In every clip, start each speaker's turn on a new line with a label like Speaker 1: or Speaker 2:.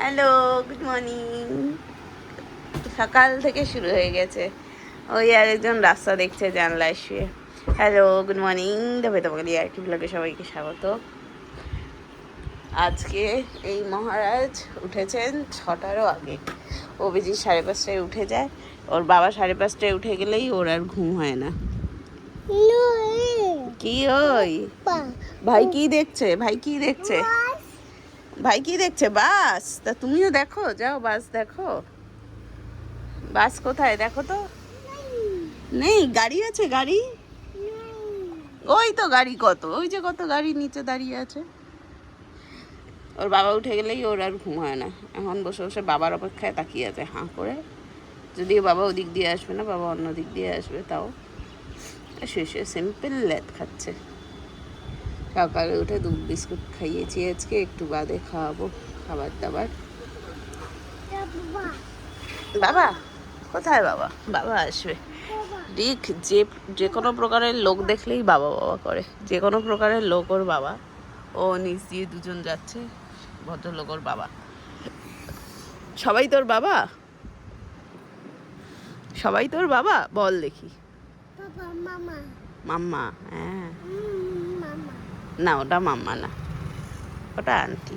Speaker 1: Hello, good morning. সকাল থেকে শুরু হয়ে গেছে। ওই আরেকজন রাস্তা দেখছে জানলায় শুয়ে। Hello, good morning. তবে তোমাকে আর কি ব্লগে সবাইকে স্বাগত। আজকে এই মহারাজ উঠেছেন 6টারও আগে। ও বেশি 5:30টায় উঠে যায়। ওর বাবা 5:30টায় উঠে গেলেই ওর আর ঘুম হয় না। কি ওই ভাই কি দেখছে? ভাই কি দেখছে? ভাই কি দেখছে? বাস। তা তুমিও দেখো, যাও বাস দেখো। বাস কোথায় দেখো তো? নেই? গাড়ি আছে? গাড়ি ওই তো গাড়ি, কত ওই যে কত গাড়ি নিচে দাঁড়িয়ে আছে। ওর বাবা উঠে গেলেই ওর আর ঘুম হয় না। এখন বসে বসে বাবার অপেক্ষায় তাকিয়ে আছে হাঁ করে। যদিও বাবা ওদিক দিয়ে আসবে না, বাবা অন্য দিক দিয়ে আসবে, তাও শুয়ে শুয়ে সিম্পল ল্যাদ খাচ্ছে। সকালে উঠে দুধ বিস্কুট খাইয়েছি, আজকে একটু বাদে খাওয়াবো খাবার দাবার। বাবা কোথায়? বাবা বাবা আসবে। ঠিক যে কোনো প্রকারের লোক দেখলেই বাবা বাবা করে। যে কোনো প্রকারের লোক ওর বাবা। ও নিচ দিয়ে দুজন যাচ্ছে, ভদ্রলোক ওর বাবা। সবাই তোর বাবা? সবাই তোর বাবা? বল দেখি। মাম্মা? হ্যাঁ না, ওটা মাম্মা না, ওটা আন্টি।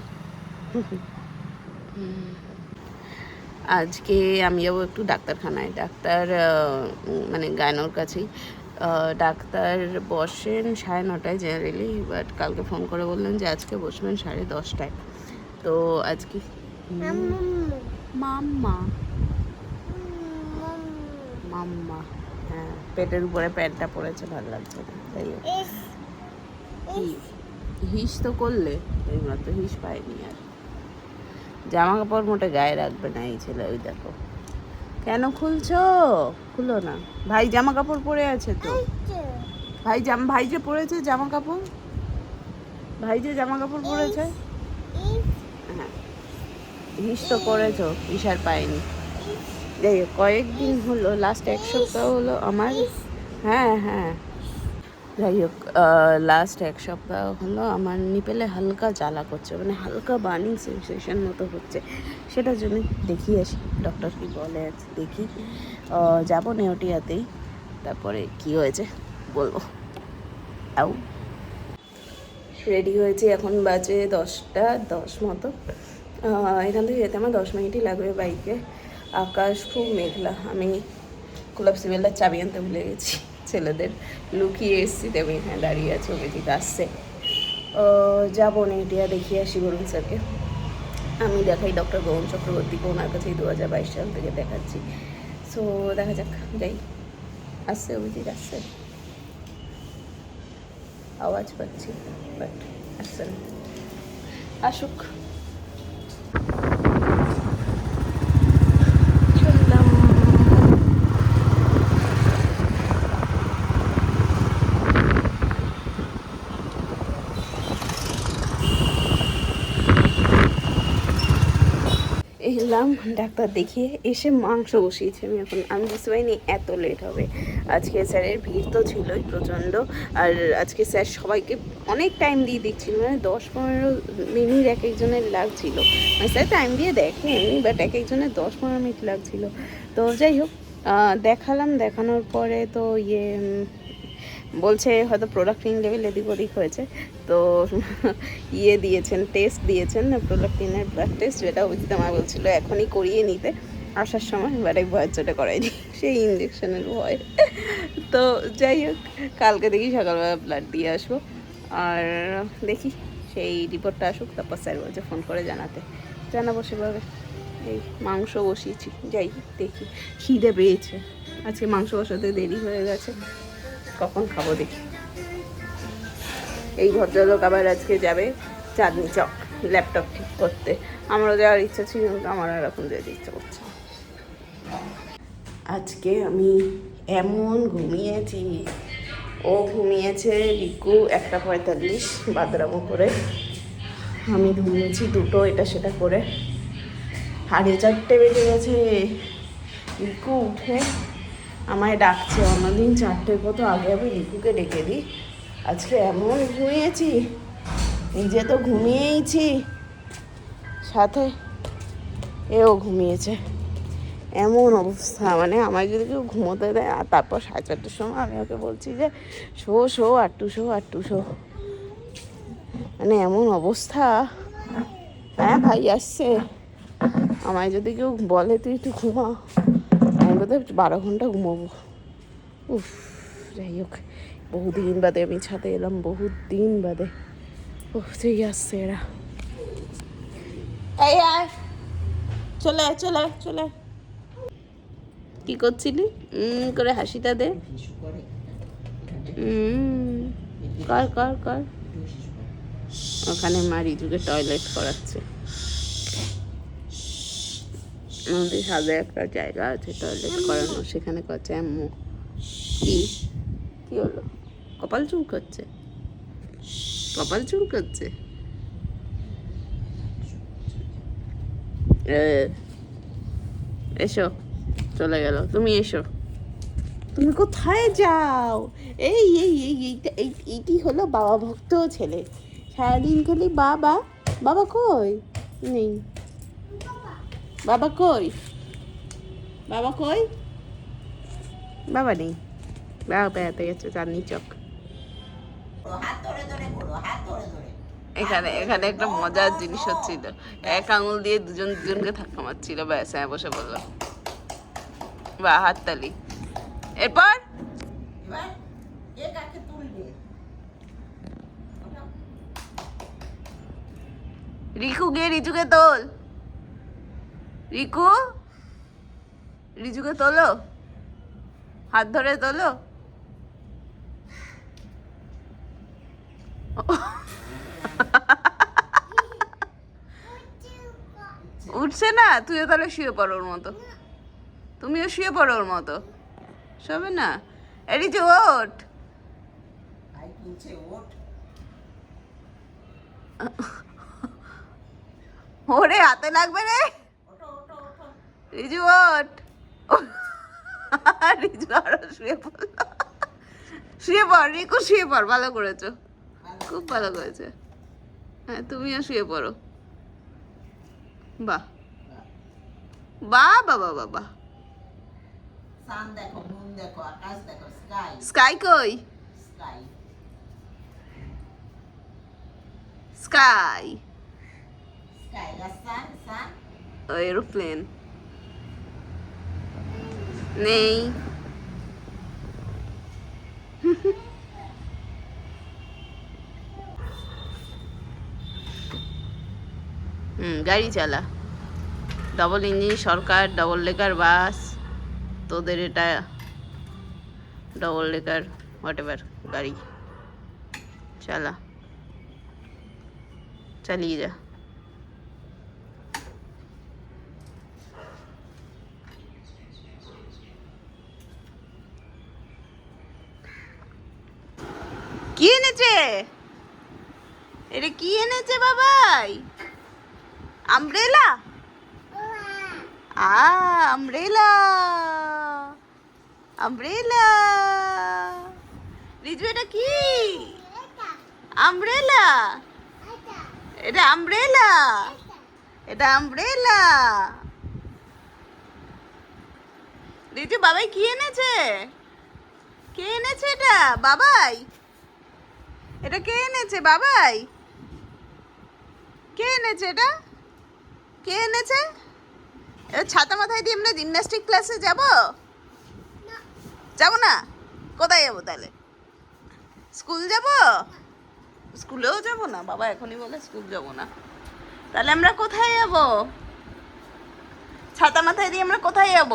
Speaker 1: আজকে আমি যাবো একটু ডাক্তারখানায়। ডাক্তার মানে গায়নোর কাছেই। ডাক্তার বসেন 9:30টায় জেনারেলি, বাট কালকে ফোন করে বললেন যে আজকে বসবেন 10:30টায়। তো আজকে মাম্মা মাম্মা হ্যাঁ, পেটের উপরে প্যান্টটা পড়েছে, ভালো লাগছে না, তাই হিস তো করলে এইমাত্র, হিস পাইনি। আর জামা কাপড় মোটে গায়ে রাখবে না এই ছেলে। ওই দেখো, কেন খুলছো? খুলো না। ভাই জামা কাপড় পরে আছে তো। ভাই যে পরেছে জামা কাপড়, ভাই যে জামা কাপড় পরেছে। হ্যাঁ, হিস তো করেছো, হিস আর পাইনি। যাই হোক, কয়েকদিন হলো, লাস্ট 1 সপ্তাহ হলো আমার। হ্যাঁ হ্যাঁ, যাই হোক, লাস্ট 1 সপ্তাহ হলো আমার নিপেলে হালকা জ্বালা করছে, মানে হালকা বার্নিং সেন্সেশন মতো হচ্ছে। সেটার জন্য দেখিয়ে আসি ডক্টর কি বলে। দেখি, যাবো নেওটিয়াতেই, তারপরে কি হয়েছে বলবো। আউ রেডি হয়েছি, এখন বাজে 10:10 মতো। এখান থেকে যেতে আমার 10 মিনিটই লাগবে বাইকে। আকাশ খুব মেঘলা। আমি কুলাব সিভিলটার চাবি আনতে ভুলে গেছি, ছেলেদের লুকিয়ে এসছি। দেবে হ্যাঁ দাঁড়িয়ে আছে, অভিজিৎ আসছে। যাবো নেটিয়া, দেখিয়ে আসি বরুণ স্যারকে। আমি দেখাই ডক্টর গৌণ চক্রবর্তীকে, ওনার কাছেই 2022 সাল থেকে দেখাচ্ছি। সো দেখা যাক, যাই। আসছে অভিজিৎ, আসছে, আওয়াজ পাচ্ছি বাট আসছে না। আসুক। এলাম ডাক্তার দেখিয়ে এসে মাংস বসিয়েছি আমি বুঝতে পারিনি এত লেট হবে। আজকে স্যারের ভিড় তো ছিলই প্রচণ্ড। আর আজকে স্যার সবাইকে অনেক টাইম দিয়ে দিচ্ছিল, মানে 10-15 মিনিট এক একজনের লাগছিল। মানে স্যার টাইম দিয়ে দেখে এমনি, বাট এক একজনের 10-15 মিনিট লাগছিল। তো যাই হোক, দেখালাম, দেখানোর পরে তো বলছে হয়তো প্রোডাক্টিন লেভেল এদিক ওদিক হয়েছে। তো দিয়েছেন, টেস্ট দিয়েছেন প্রোডাক্টিনের ব্লাড টেস্ট, যেটা অভিজিৎ আমার বলছিল এখনই করিয়ে নিতে আসার সময়, এবার এই ভয়ের চোটে করাইনি, সেই ইঞ্জেকশনের ভয়। তো যাই হোক, কালকে দেখি সকালবেলা ব্লাড দিয়ে আসবো। আর দেখি সেই রিপোর্টটা আসুক, তারপর স্যার বলছে ফোন করে জানাবো সেভাবে। এই মাংস বসিয়েছি, যাই দেখি। খিদে পেয়েছে, আজকে মাংস বসাতে দেরি হয়ে গেছে, কখন খাবো দেখি। এই ভদ্রলোক আবার আজকে যাবে চাঁদনি চক ল্যাপটপ ঠিক করতে। আমারও যাওয়ার ইচ্ছা ছিল, কিন্তু আমার আর এখন যেতে ইচ্ছা করছে। আজকে আমি এমন ঘুমিয়েছি, ও ঘুমিয়েছে রিকু 1:45 বাদরামো করে, আমি ঘুমিয়েছি 2টো এটা সেটা করে। 4:30 বেজে গেছে। রিকু উঠে আমায় ডাকছে। অন্যদিন 4টের কত আগে আমি রিকুকে ডেকে দিই, আজকে এমন ঘুমিয়েছি, নিজে তো ঘুমিয়েইছি, সাথে এও ঘুমিয়েছে। এমন অবস্থা, মানে আমায় যদি কেউ ঘুমোতে দেয়, আর তারপর 4:30টার সময় আমি ওকে বলছি যে শো আটটু শো, মানে এমন অবস্থা। হ্যাঁ ভাই আসছে, আমায় যদি কেউ বলে তুই একটু ঘুমা, আমি বোধহয় 12 ঘন্টা ঘুমোবো। উফ, যাই হোক, বহুদিন বাদে আমি ছাদে এলাম, বহুত দিন বাদে। উফ, ঠিক আসছে এরা। এই আয়, চলে আয়, চলে আয়, চলে আয়। কি করছিলি? করে হাসিটা দে। কর কর কর। ওখানে মা রিজুকে টয়লেট করাচ্ছে। আমাদের সাথে একটা জায়গা আছে টয়লেট করানো, সেখানে করছে আম্মু। কি কি হলো? কপাল চুলকাচ্ছে, কপাল চুলকাচ্ছে। এসো, চলে গেল। তুমি এসো। তুমি কোথায় যাও? এই এই এই এইটা এইটি হলো বাবা ভক্ত ছেলে, সারাদিন খালি বাবা বাবা। কই নেই বাবা, কই বাবা, কই বাবা? নেই, বাবা বেড়াতে গেছে চাঁদনি চক। এখানে এখানে একটা মজার জিনিস হচ্ছিল, এক আঙুল দিয়ে দুজনকে ধাক্কা মারছিল, ব্যাস হ্যাঁ বসে বললো বা হাততালি। এরপর রিকু গিয়ে রিজুকে তোল, রিকু রিজুকে তোলো, হাত ধরে তোলো। উঠছে না, তুইও তাহলে শুয়ে পড়ো ওর মতো, তুমিও শুয়ে পড়ো ওর মতো, শোবে না। এরি যে ওঠ, ওরে হাতে লাগবে রে। রিজু ওঠ। রিজু আরো শুয়ে পড়লো। শুয়ে পড় রিকু, শুয়ে পড়, ভালো করেছো, খুব ভালো করেছে। হ্যাঁ তুমিও শুয়ে পড়ো। বাহ বাহ বাবা বাবা। স্কাই কই? স্কাই এরোপ্লেন নেই। গাড়ি চালা, ডবল ইঞ্জিন সরকার, ডবল ডেকার বাস, তোদের এটা ডবল ডেকার হোয়াট এভার গাড়ি, চালা, চালিয়ে যা। কি এনেছে? এটা কি এনেছে বাবাই? আমব্রেলা? Umbrella, umbrella. রিজু এটা কি? আমব্রেলা? এটা আমব্রেলা, এটা আমব্রেলা। রিজু বাবাই কি এনেছে? কে এনেছে এটা? বাবাই? এটা কে এনেছে বাবাই? কে এনেছে এটা? কে এনেছে? এবার ছাতা মাথায় দিয়ে এমনি জিমন্যাস্টিক ক্লাসে যাব? যাবো না? কোথায় যাবো তাহলে? স্কুল যাব? স্কুলেও যাব না, বাবা এখনই বলে স্কুল যাব না। তাহলে আমরা কোথায় যাব? ছাতা মাথায় দিয়ে আমরা কোথায় যাব?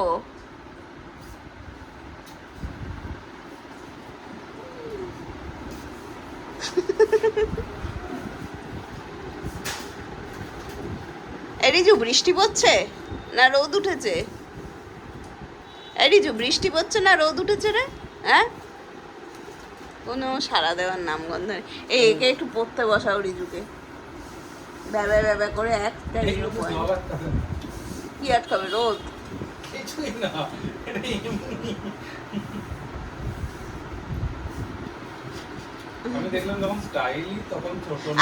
Speaker 1: এরিজু বৃষ্টি পড়ছে না রোদ উঠেছে? এরিজু বৃষ্টি পড়ছে না রোদ উঠেছে রে? হ্যাঁ, কোনো সাড়া দেওয়ার নামগন্ধ নেই। এই একে একটু পড়তে বসাও রিজুকে, ব্যাবে ব্যাবে করে একটা কি আটকাবে রোদ? কিছুই না, আমি দেখলাম যখন স্টাইলি তখন ছোট না।